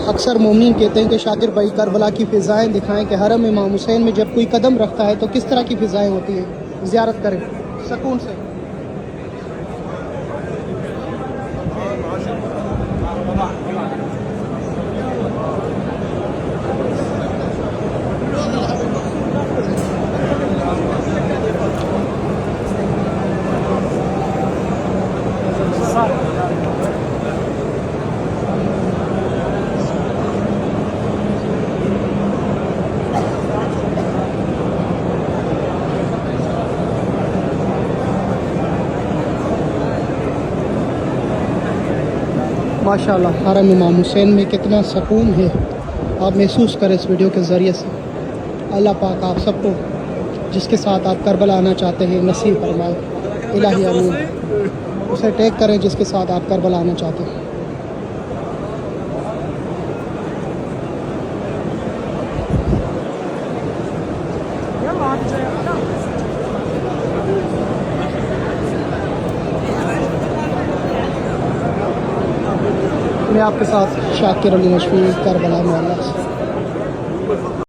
अक्सर मोमिन कहते हैं कि शाकिर भाई करबला की फ़िज़ाएँ दिखाएं कि हरम इमाम हुसैन में जब कोई कदम रखता है तो किस तरह की फ़िज़ाएँ होती हैं। ज़ियारत करें सुकून से। माशाअल्लाह हरम इमाम हुसैन में कितना सुकून है, आप महसूस करें इस वीडियो के ज़रिए से। अल्लाह पाक आप सबको जिसके साथ आप करबला आना चाहते हैं नसीब फरमाए। इलाही आमीन। उसे टैग करें जिसके साथ आप करबला आना चाहते हैं। मैं आपके साथ शाकिर अली नशवी करबला मोहल्ला से।